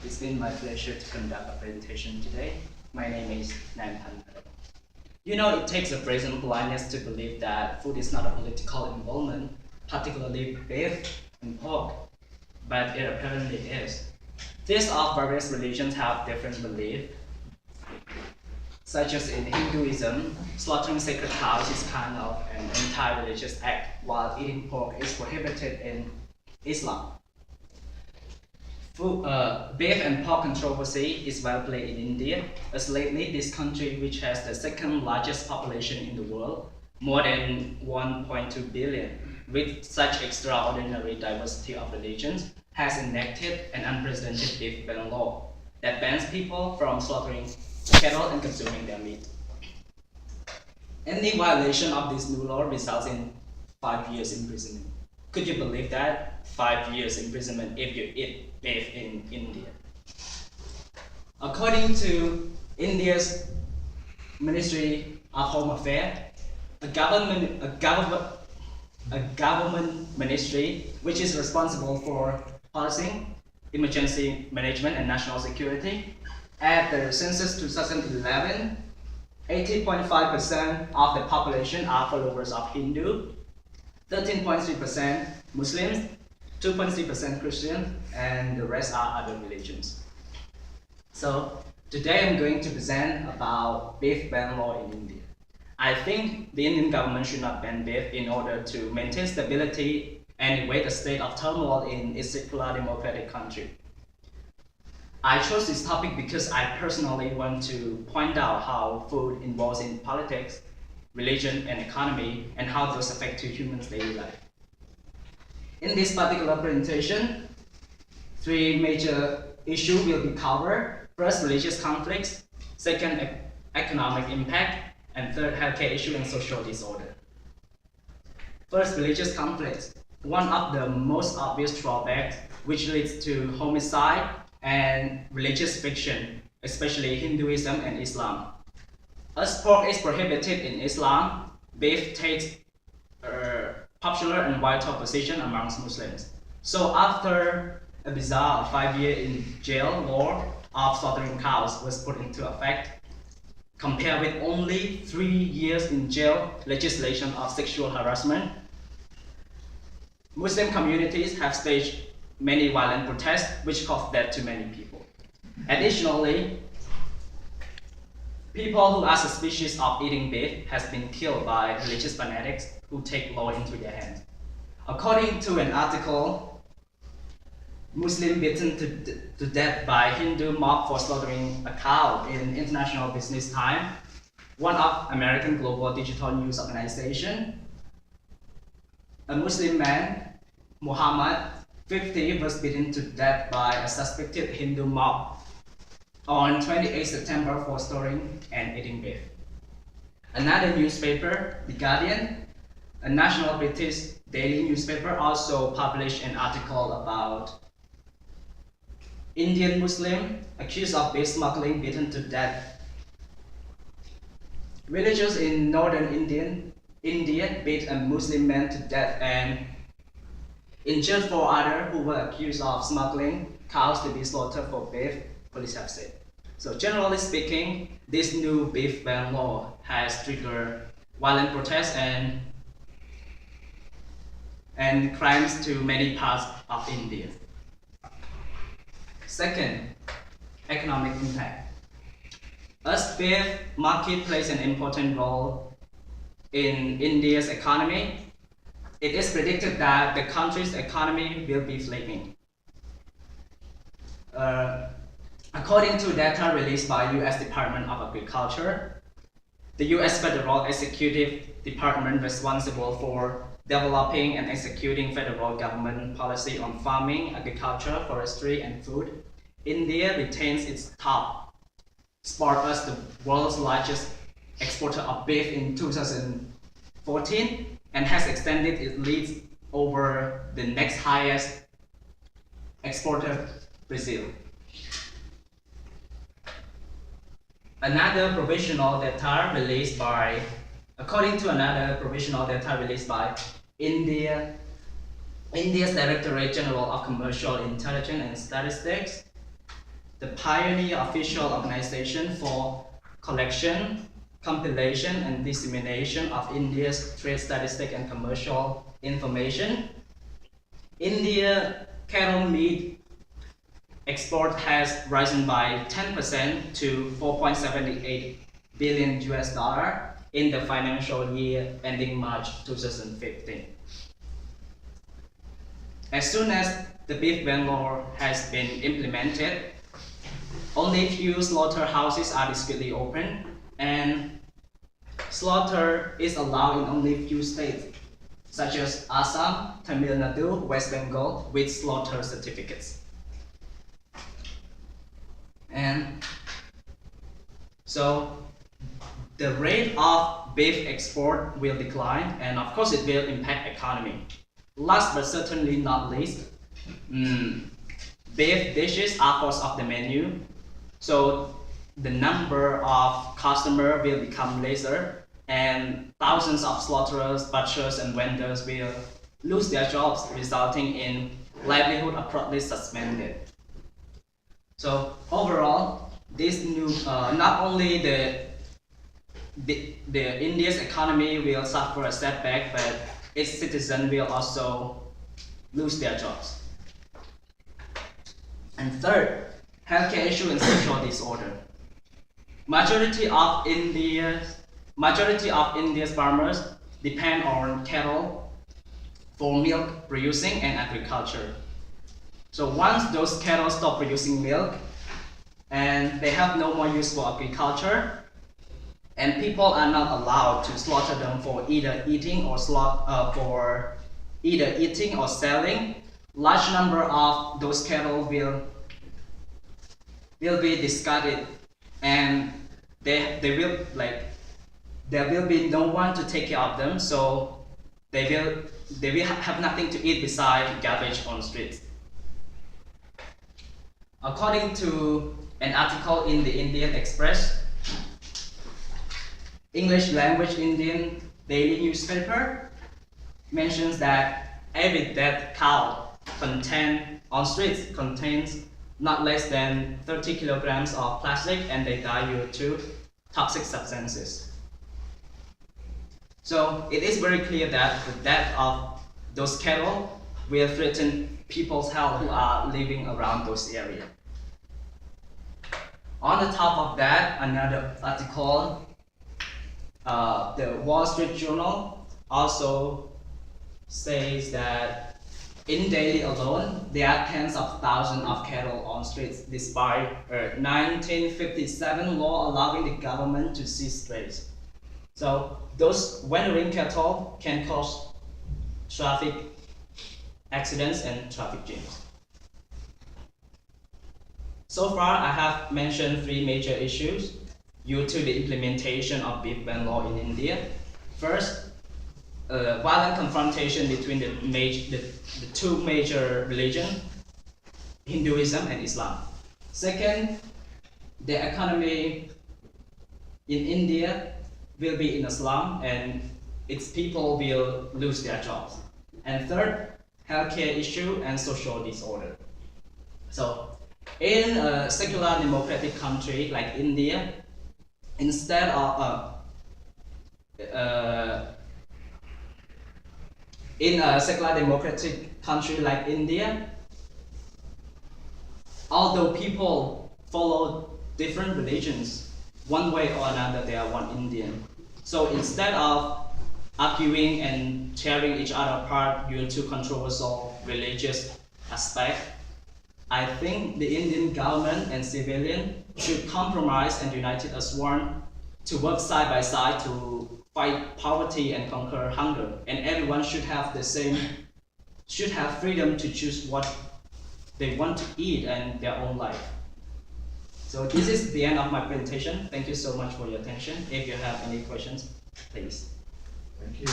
It's been my pleasure to conduct a presentation today. My name is Nam Thanh. It takes a brazen blindness to believe that food is not a political involvement, particularly beef and pork, but it apparently is. These of various religions have different beliefs, such as in Hinduism, slaughtering sacred cows is kind of an anti-religious act, while eating pork is prohibited in Islam. Beef and pork controversy is well played in India, as lately this country, which has the second largest population in the world, more than 1.2 billion, with such extraordinary diversity of religions, has enacted an unprecedented beef ban law that bans people from slaughtering cattle and consuming their meat. Any violation of this new law results in 5 years imprisonment. Could you believe that? 5 years imprisonment if you eat beef in India. According to India's Ministry of Home Affairs, a government ministry which is responsible for policing, emergency management, and national security, at the census 2011, 80.5% of the population are followers of Hindu, 13.3% Muslims, 2.3% Christian, and the rest are other religions. So today I'm going to present about beef ban law in India. I think the Indian government should not ban beef in order to maintain stability and evade a state of turmoil in its secular democratic country. I chose this topic because I personally want to point out how food involves in politics, religion, and economy, and how those affect to humans' daily life. In this particular presentation, 3 major issues will be covered. First, religious conflicts. Second, economic impact. And third, healthcare issue and social disorder. First, religious conflicts. One of the most obvious drawbacks which leads to homicide and religious fiction, especially Hinduism and Islam. As pork is prohibited in Islam, beef takes a popular and vital position amongst Muslims. So after a bizarre 5-year in jail law of slaughtering cows was put into effect, compared with only 3 years in jail legislation of sexual harassment, Muslim communities have staged many violent protests which caused death to many people. Additionally, people who are suspicious of eating beef has been killed by religious fanatics who take law into their hands. According to an article, Muslim beaten to death by Hindu mob for slaughtering a cow in International Business Time, one of American global digital news organization, a Muslim man, Muhammad, 50, was beaten to death by a suspected Hindu mob on 28 September for slaughtering and eating beef. Another newspaper, The Guardian, a national British daily newspaper, also published an article about Indian Muslim accused of beef smuggling beaten to death. Villagers in northern India beat a Muslim man to death and injured 4 others who were accused of smuggling cows to be slaughtered for beef, police have said. So generally speaking, this new beef ban law has triggered violent protests and crimes to many parts of India. Second, economic impact. As beef market plays an important role in India's economy, it is predicted that the country's economy will be flaming. According to data released by US Department of Agriculture, the US Federal Executive Department responsible for developing and executing federal government policy on farming, agriculture, forestry, and food, India retains its top spot as the world's largest exporter of beef in 2014 and has extended its lead over the next highest exporter, Brazil. According to another provisional data released by India's Directorate General of Commercial Intelligence and Statistics, the pioneer official organization for collection, compilation, and dissemination of India's trade statistic and commercial information. India cattle meat export has risen by 10% to 4.78 billion US dollar in the financial year ending March 2015. As soon as the beef ban law has been implemented, only few slaughterhouses are discreetly open, and slaughter is allowed in only few states, such as Assam, Tamil Nadu, West Bengal, with slaughter certificates. And so the rate of beef export will decline, and of course it will impact economy. Last but certainly not least, beef dishes are forced off the menu, so the number of customers will become lesser, and thousands of slaughterers, butchers, and vendors will lose their jobs, resulting in livelihood abruptly suspended. So overall, this new not only the India's economy will suffer a setback, but its citizens will also lose their jobs. And third, healthcare issue and social disorder. Majority of India's farmers depend on cattle for milk producing and agriculture. So once those cattle stop producing milk and they have no more use for agriculture, and people are not allowed to slaughter them for either eating or selling, large number of those cattle will be discarded, and there will be no one to take care of them, so they will have nothing to eat besides garbage on the streets. According to an article in the Indian Express, English language Indian daily newspaper, mentions that every dead cow on streets contains not less than 30 kilograms of plastic, and they die due to toxic substances. So it is very clear that the death of those cattle will threaten people's health who are living around those areas. On the top of that, another article, the Wall Street Journal also says that in Delhi alone, there are tens of thousands of cattle on streets, despite a 1957 law allowing the government to seize strays. So those wandering cattle can cause traffic accidents and traffic jams. So far, I have mentioned three major issues due to the implementation of beef ban law in India. First, violent confrontation between the two major religions, Hinduism and Islam. Second, the economy in India will be in a slum, and its people will lose their jobs. And third, healthcare issue and social disorder. So, in a secular democratic country like India, instead of in a secular democratic country like India, although people follow different religions, one way or another they are one Indian. So instead of arguing and tearing each other apart due to controversial religious aspect, I think the Indian government and civilian should compromise and unite as one to work side by side to fight poverty and conquer hunger. And everyone should have freedom to choose what they want to eat and their own life. So this is the end of my presentation. Thank you so much for your attention. If you have any questions, please. Thank you.